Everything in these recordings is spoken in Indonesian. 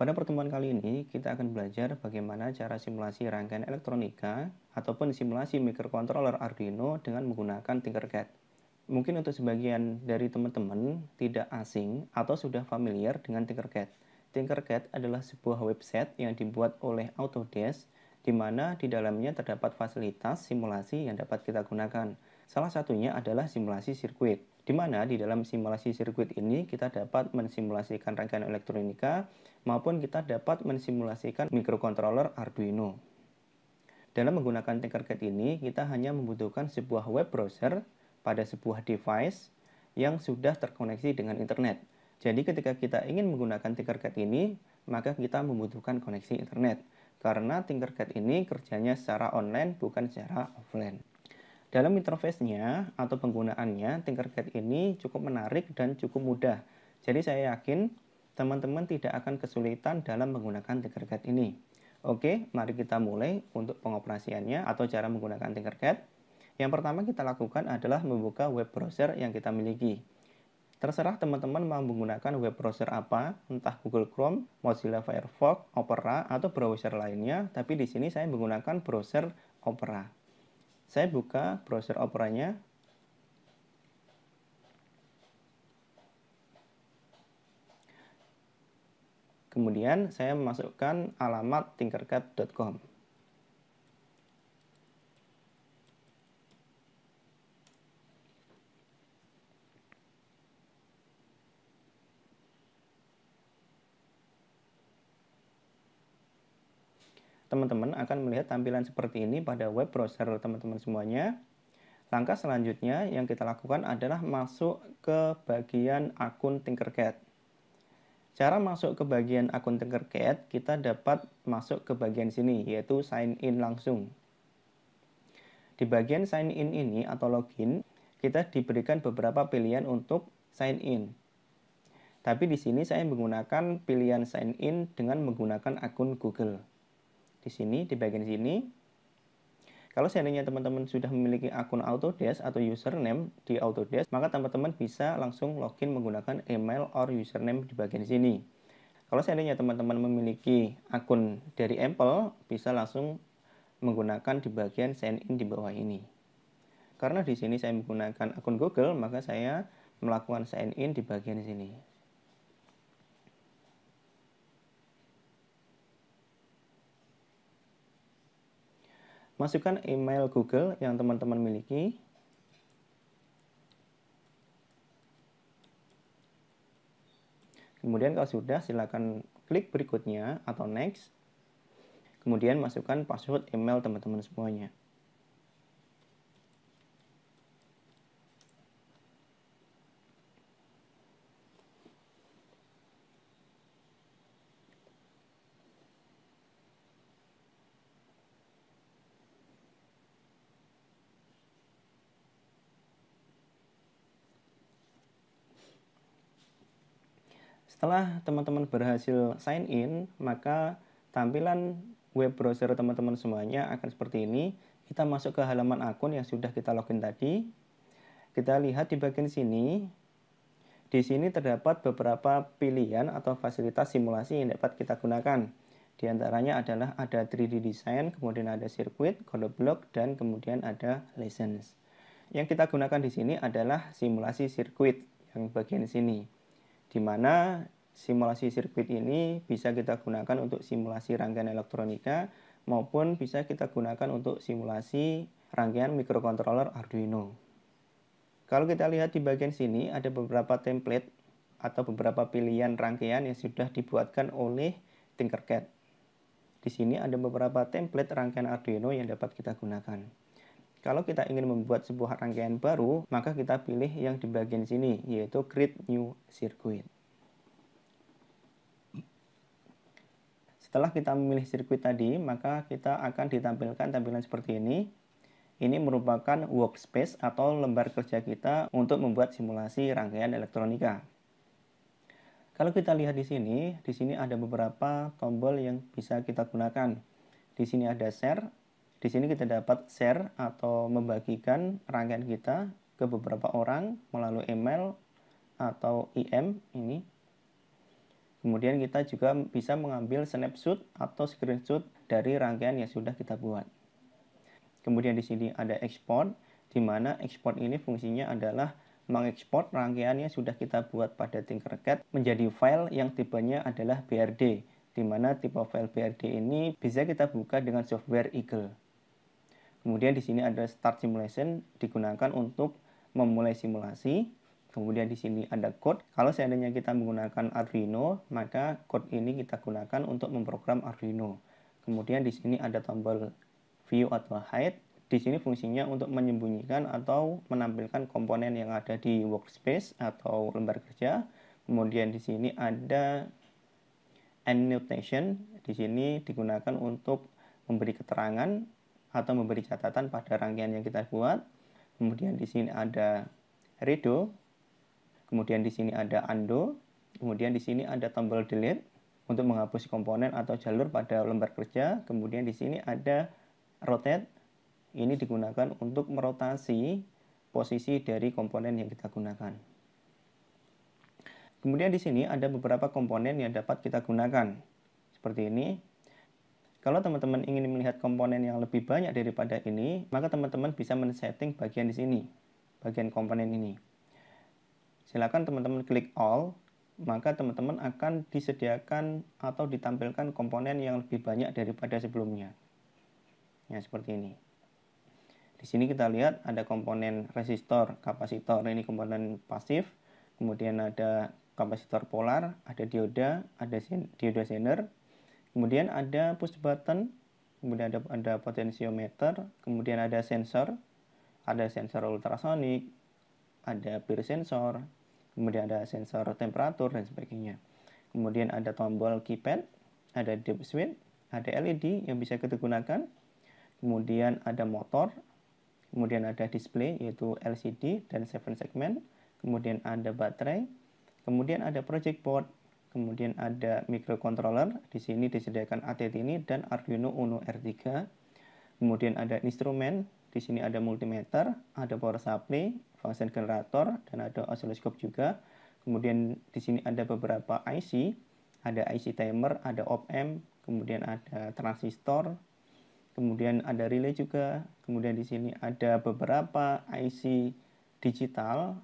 Pada pertemuan kali ini, kita akan belajar bagaimana cara simulasi rangkaian elektronika ataupun simulasi microcontroller Arduino dengan menggunakan Tinkercad. Mungkin untuk sebagian dari teman-teman tidak asing atau sudah familiar dengan Tinkercad. Tinkercad adalah sebuah website yang dibuat oleh Autodesk, di mana di dalamnya terdapat fasilitas simulasi yang dapat kita gunakan. Salah satunya adalah simulasi sirkuit, di mana di dalam simulasi sirkuit ini kita dapat mensimulasikan rangkaian elektronika maupun kita dapat mensimulasikan microcontroller Arduino. Dalam menggunakan Tinkercad ini, kita hanya membutuhkan sebuah web browser pada sebuah device yang sudah terkoneksi dengan internet. Jadi ketika kita ingin menggunakan Tinkercad ini, maka kita membutuhkan koneksi internet. Karena Tinkercad ini kerjanya secara online bukan secara offline. Dalam interface-nya atau penggunaannya, Tinkercad ini cukup menarik dan cukup mudah. Jadi saya yakin teman-teman tidak akan kesulitan dalam menggunakan Tinkercad ini. Oke, mari kita mulai untuk pengoperasiannya atau cara menggunakan Tinkercad. Yang pertama kita lakukan adalah membuka web browser yang kita miliki. Terserah teman-teman mau menggunakan web browser apa, entah Google Chrome, Mozilla Firefox, Opera, atau browser lainnya, tapi di sini saya menggunakan browser Opera. Saya buka browser Opera-nya. Kemudian saya memasukkan alamat tinkercad.com. Teman-teman akan melihat tampilan seperti ini pada web browser teman-teman semuanya. Langkah selanjutnya yang kita lakukan adalah masuk ke bagian akun Tinkercad. Cara masuk ke bagian akun Tinkercad, kita dapat masuk ke bagian sini, yaitu sign in langsung. Di bagian sign in ini atau login, kita diberikan beberapa pilihan untuk sign in. Tapi di sini saya menggunakan pilihan sign in dengan menggunakan akun Google. Di sini, di bagian sini, kalau seandainya teman-teman sudah memiliki akun Autodesk atau username di Autodesk, maka teman-teman bisa langsung login menggunakan email or username di bagian sini. Kalau seandainya teman-teman memiliki akun dari Apple, bisa langsung menggunakan di bagian sign in di bawah ini. Karena di sini saya menggunakan akun Google, maka saya melakukan sign in di bagian sini. Masukkan email Google yang teman-teman miliki. Kemudian kalau sudah, silakan klik berikutnya atau next. Kemudian masukkan password email teman-teman semuanya. Setelah teman-teman berhasil sign in, maka tampilan web browser teman-teman semuanya akan seperti ini. Kita masuk ke halaman akun yang sudah kita login tadi. Kita lihat di bagian sini. Di sini terdapat beberapa pilihan atau fasilitas simulasi yang dapat kita gunakan. Di antaranya adalah ada 3D design, kemudian ada circuit, code block, dan kemudian ada lessons. Yang kita gunakan di sini adalah simulasi sirkuit yang bagian sini, di mana simulasi sirkuit ini bisa kita gunakan untuk simulasi rangkaian elektronika maupun bisa kita gunakan untuk simulasi rangkaian microcontroller Arduino. Kalau kita lihat di bagian sini ada beberapa template atau beberapa pilihan rangkaian yang sudah dibuatkan oleh Tinkercad. Di sini ada beberapa template rangkaian Arduino yang dapat kita gunakan. Kalau kita ingin membuat sebuah rangkaian baru, maka kita pilih yang di bagian sini, yaitu Create New Circuit. Setelah kita memilih sirkuit tadi, maka kita akan ditampilkan tampilan seperti ini. Ini merupakan workspace atau lembar kerja kita untuk membuat simulasi rangkaian elektronika. Kalau kita lihat di sini ada beberapa tombol yang bisa kita gunakan. Di sini ada share. Di sini kita dapat share atau membagikan rangkaian kita ke beberapa orang melalui email atau IM ini. Kemudian kita juga bisa mengambil snapshot atau screenshot dari rangkaian yang sudah kita buat. Kemudian di sini ada export, di mana export ini fungsinya adalah mengekspor rangkaian yang sudah kita buat pada Tinkercad menjadi file yang tipenya adalah BRD, di mana tipe file BRD ini bisa kita buka dengan software Eagle. Kemudian di sini ada Start Simulation, digunakan untuk memulai simulasi. Kemudian di sini ada code. Kalau seandainya kita menggunakan Arduino, maka code ini kita gunakan untuk memprogram Arduino. Kemudian di sini ada tombol view atau hide. Di sini fungsinya untuk menyembunyikan atau menampilkan komponen yang ada di workspace atau lembar kerja. Kemudian di sini ada annotation. Di sini digunakan untuk memberi keterangan atau memberi catatan pada rangkaian yang kita buat. Kemudian di sini ada redo. Kemudian di sini ada undo, kemudian di sini ada tombol delete untuk menghapus komponen atau jalur pada lembar kerja. Kemudian di sini ada rotate, ini digunakan untuk merotasi posisi dari komponen yang kita gunakan. Kemudian di sini ada beberapa komponen yang dapat kita gunakan, seperti ini. Kalau teman-teman ingin melihat komponen yang lebih banyak daripada ini, maka teman-teman bisa men-setting bagian di sini, bagian komponen ini. Silakan teman-teman klik all, maka teman-teman akan disediakan atau ditampilkan komponen yang lebih banyak daripada sebelumnya. Ya, seperti ini. Di sini kita lihat ada komponen resistor, kapasitor, ini komponen pasif. Kemudian ada kapasitor polar, ada dioda, ada dioda zener. Kemudian ada push button, kemudian ada potensiometer, kemudian ada sensor ultrasonik, ada peer sensor, kemudian ada sensor temperatur dan sebagainya. Kemudian ada tombol keypad, ada dip switch, ada LED yang bisa kita gunakan. Kemudian ada motor, kemudian ada display yaitu LCD dan 7 segment. Kemudian ada baterai, kemudian ada project board, kemudian ada microcontroller. Di sini disediakan ATT ini dan Arduino Uno R3. Kemudian ada instrumen, di sini ada multimeter, ada power supply, function generator, dan ada oscilloscope juga. Kemudian di sini ada beberapa IC, ada IC timer, ada op-amp, kemudian ada transistor, kemudian ada relay juga. Kemudian di sini ada beberapa IC digital.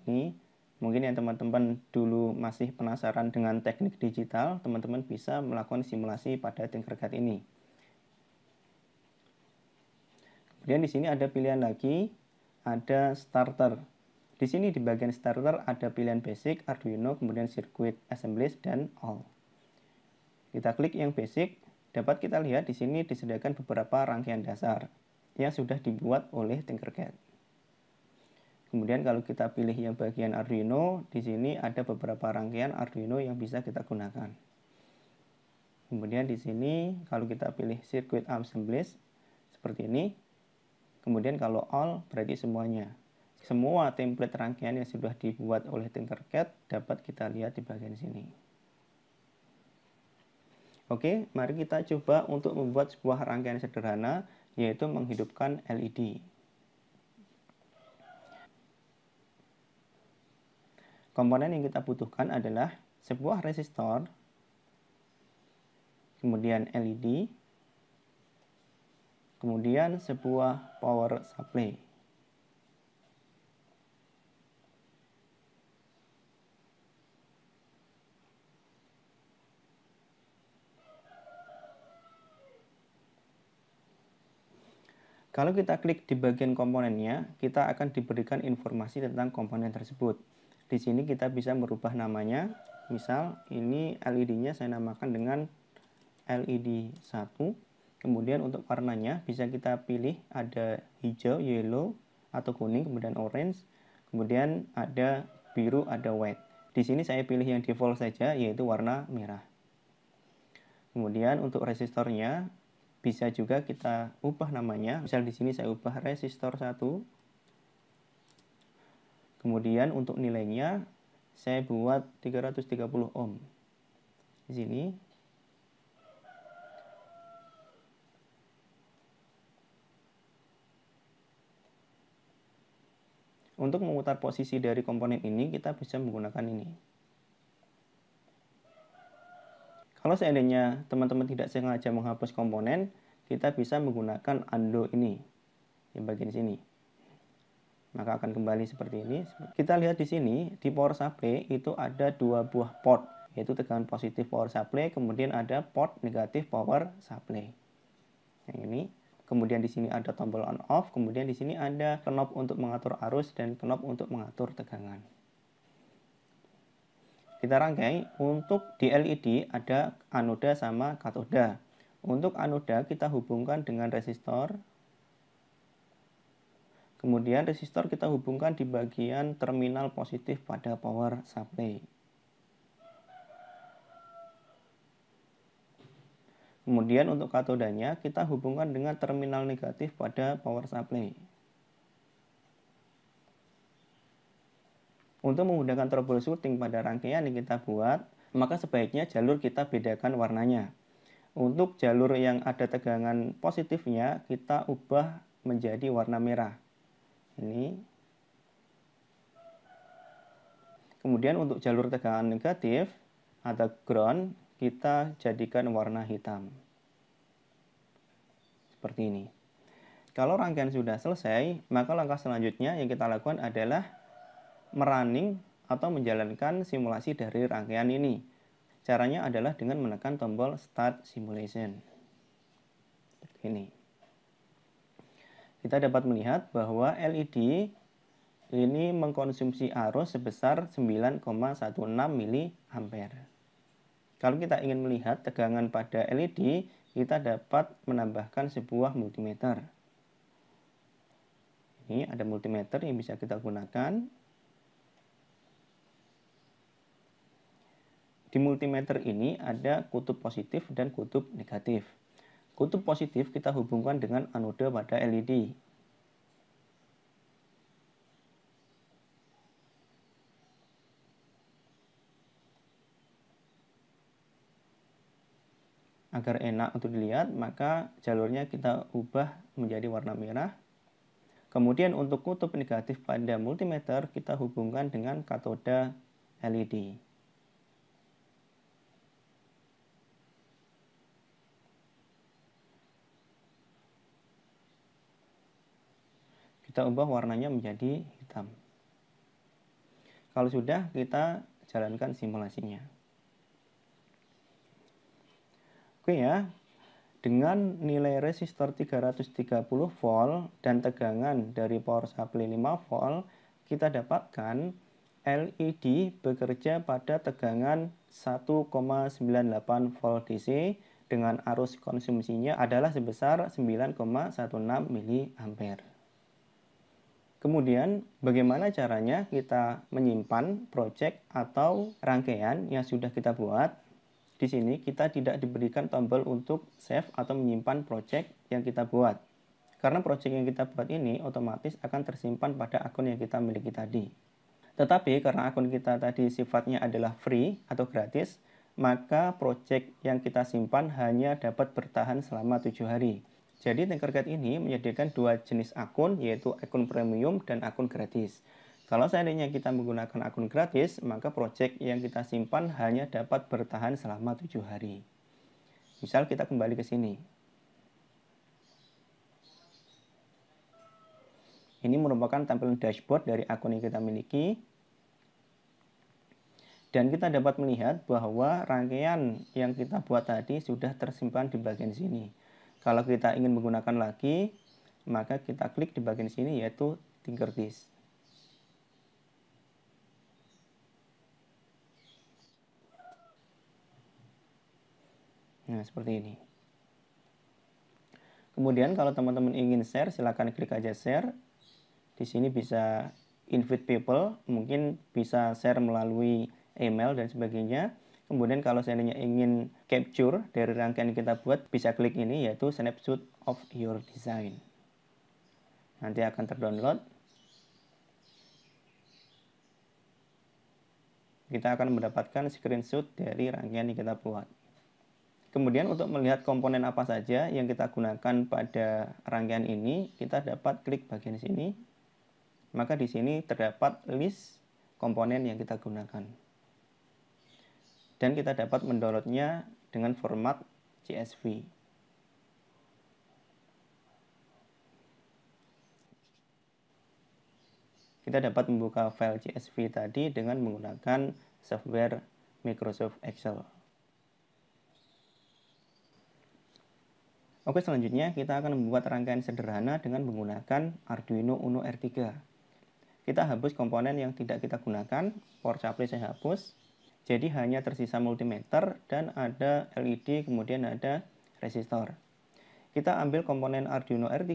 Ini mungkin yang teman-teman dulu masih penasaran dengan teknik digital, teman-teman bisa melakukan simulasi pada Tinkercad ini. Kemudian di sini ada pilihan lagi, ada starter. Di sini di bagian starter ada pilihan basic, Arduino, kemudian circuit, assemblies, dan all. Kita klik yang basic, dapat kita lihat di sini disediakan beberapa rangkaian dasar yang sudah dibuat oleh Tinkercad. Kemudian kalau kita pilih yang bagian Arduino, di sini ada beberapa rangkaian Arduino yang bisa kita gunakan. Kemudian di sini kalau kita pilih circuit assemblies seperti ini. Kemudian kalau all berarti semuanya. Semua template rangkaian yang sudah dibuat oleh Tinkercad dapat kita lihat di bagian sini. Oke, mari kita coba untuk membuat sebuah rangkaian sederhana, yaitu menghidupkan LED. Komponen yang kita butuhkan adalah sebuah resistor, kemudian LED, kemudian sebuah power supply. Kalau kita klik di bagian komponennya, kita akan diberikan informasi tentang komponen tersebut. Di sini kita bisa merubah namanya. Misal ini LED-nya saya namakan dengan LED 1. Kemudian untuk warnanya bisa kita pilih ada hijau, yellow, atau kuning, kemudian orange. Kemudian ada biru, ada white. Di sini saya pilih yang default saja, yaitu warna merah. Kemudian untuk resistornya bisa juga kita ubah namanya. Misal di sini saya ubah resistor 1. Kemudian untuk nilainya saya buat 330 ohm. Di sini. Untuk memutar posisi dari komponen ini kita bisa menggunakan ini. Kalau seandainya teman-teman tidak sengaja menghapus komponen, kita bisa menggunakan undo ini di bagian sini. Maka akan kembali seperti ini. Kita lihat di sini, di power supply itu ada dua buah port, yaitu tegangan positif power supply, kemudian ada port negatif power supply. Yang ini. Kemudian di sini ada tombol on off, kemudian di sini ada knob untuk mengatur arus dan knob untuk mengatur tegangan. Kita rangkai, untuk di LED ada anoda sama katoda. Untuk anoda kita hubungkan dengan resistor. Kemudian resistor kita hubungkan di bagian terminal positif pada power supply. Kemudian untuk katodanya kita hubungkan dengan terminal negatif pada power supply. Untuk menggunakan troubleshooting pada rangkaian yang kita buat, maka sebaiknya jalur kita bedakan warnanya. Untuk jalur yang ada tegangan positifnya, kita ubah menjadi warna merah. Ini. Kemudian untuk jalur tegangan negatif atau ground, kita jadikan warna hitam. Seperti ini. Kalau rangkaian sudah selesai, maka langkah selanjutnya yang kita lakukan adalah merunning atau menjalankan simulasi dari rangkaian ini. Caranya adalah dengan menekan tombol Start Simulation. Seperti ini. Kita dapat melihat bahwa LED ini mengkonsumsi arus sebesar 9,16 mA. Kalau kita ingin melihat tegangan pada LED, kita dapat menambahkan sebuah multimeter. Ini ada multimeter yang bisa kita gunakan. Di multimeter ini ada kutub positif dan kutub negatif. Kutub positif kita hubungkan dengan anoda pada LED. Agar enak untuk dilihat, maka jalurnya kita ubah menjadi warna merah. Kemudian untuk kutub negatif pada multimeter kita hubungkan dengan katoda LED. Kita ubah warnanya menjadi hitam. Kalau sudah, kita jalankan simulasinya. Oke ya, dengan nilai resistor 330 volt dan tegangan dari power supply 5 volt, kita dapatkan LED bekerja pada tegangan 1,98 volt DC dengan arus konsumsinya adalah sebesar 9,16 mA. Kemudian, bagaimana caranya kita menyimpan project atau rangkaian yang sudah kita buat? Di sini kita tidak diberikan tombol untuk save atau menyimpan project yang kita buat. Karena project yang kita buat ini otomatis akan tersimpan pada akun yang kita miliki tadi. Tetapi karena akun kita tadi sifatnya adalah free atau gratis, maka project yang kita simpan hanya dapat bertahan selama 7 hari. Jadi Tinkercad ini menyediakan dua jenis akun, yaitu akun premium dan akun gratis. Kalau seandainya kita menggunakan akun gratis, maka project yang kita simpan hanya dapat bertahan selama 7 hari. Misal kita kembali ke sini. Ini merupakan tampilan dashboard dari akun yang kita miliki. Dan kita dapat melihat bahwa rangkaian yang kita buat tadi sudah tersimpan di bagian sini. Kalau kita ingin menggunakan lagi, maka kita klik di bagian sini yaitu Tinkerdisk. Nah, seperti ini. Kemudian kalau teman-teman ingin share, silakan klik aja share. Di sini bisa invite people, mungkin bisa share melalui email dan sebagainya. Kemudian kalau seandainya ingin capture dari rangkaian yang kita buat, bisa klik ini yaitu snapshot of your design. Nanti akan terdownload. Kita akan mendapatkan screenshot dari rangkaian yang kita buat. Kemudian untuk melihat komponen apa saja yang kita gunakan pada rangkaian ini, kita dapat klik bagian sini. Maka di sini terdapat list komponen yang kita gunakan. Dan kita dapat mendownloadnya dengan format CSV. Kita dapat membuka file CSV tadi dengan menggunakan software Microsoft Excel. Oke, selanjutnya kita akan membuat rangkaian sederhana dengan menggunakan Arduino Uno R3. Kita hapus komponen yang tidak kita gunakan, power supply saya hapus, jadi hanya tersisa multimeter dan ada LED, kemudian ada resistor. Kita ambil komponen Arduino R3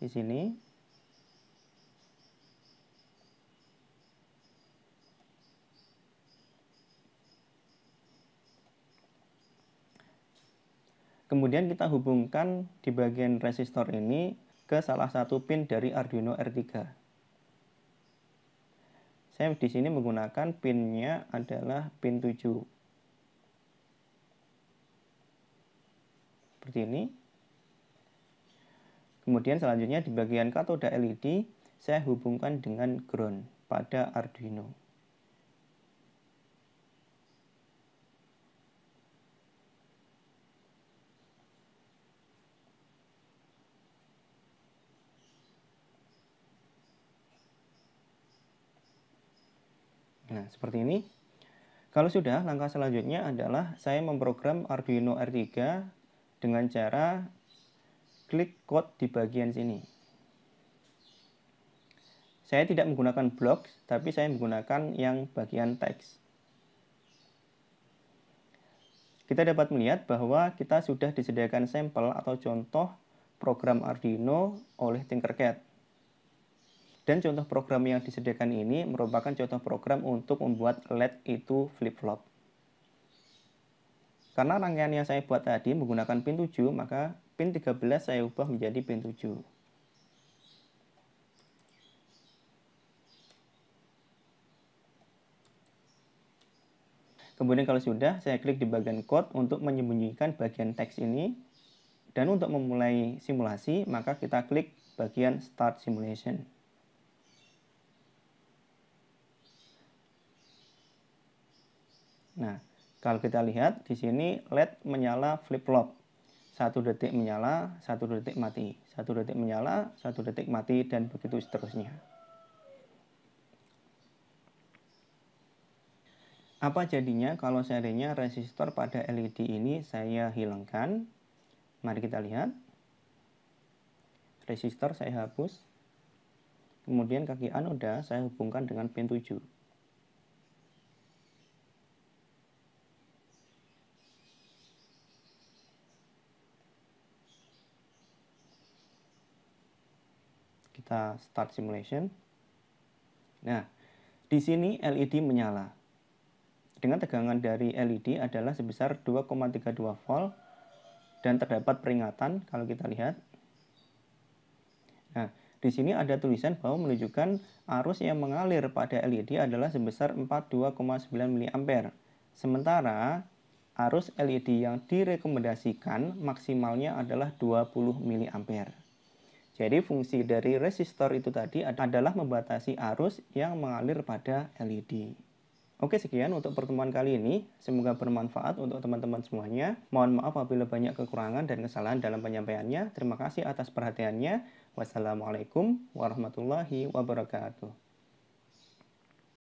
di sini. Kemudian kita hubungkan di bagian resistor ini ke salah satu pin dari Arduino R3. Saya di sini menggunakan pinnya adalah pin 7. Seperti ini. Kemudian selanjutnya di bagian katoda LED, saya hubungkan dengan ground pada Arduino. Nah, seperti ini. Kalau sudah, langkah selanjutnya adalah saya memprogram Arduino R3 dengan cara klik code di bagian sini. Saya tidak menggunakan blok, tapi saya menggunakan yang bagian teks. Kita dapat melihat bahwa kita sudah disediakan sampel atau contoh program Arduino oleh Tinkercad. Dan contoh program yang disediakan ini merupakan contoh program untuk membuat LED itu flip-flop. Karena rangkaian yang saya buat tadi menggunakan pin 7, maka pin 13 saya ubah menjadi pin 7. Kemudian kalau sudah, saya klik di bagian code untuk menyembunyikan bagian teks ini. Dan untuk memulai simulasi, maka kita klik bagian Start Simulation. Nah, kalau kita lihat di sini LED menyala flip-flop. 1 detik menyala, 1 detik mati. 1 detik menyala, 1 detik mati, dan begitu seterusnya. Apa jadinya kalau seandainya resistor pada LED ini saya hilangkan? Mari kita lihat. Resistor saya hapus. Kemudian kaki anoda saya hubungkan dengan pin 7. Kita start simulation. Nah, di sini LED menyala. Dengan tegangan dari LED adalah sebesar 2,32 volt dan terdapat peringatan kalau kita lihat. Nah, di sini ada tulisan bahwa menunjukkan arus yang mengalir pada LED adalah sebesar 42,9 mA. Sementara arus LED yang direkomendasikan maksimalnya adalah 20 mA. Jadi fungsi dari resistor itu tadi adalah membatasi arus yang mengalir pada LED. Oke, sekian untuk pertemuan kali ini. Semoga bermanfaat untuk teman-teman semuanya. Mohon maaf apabila banyak kekurangan dan kesalahan dalam penyampaiannya. Terima kasih atas perhatiannya. Wassalamualaikum warahmatullahi wabarakatuh.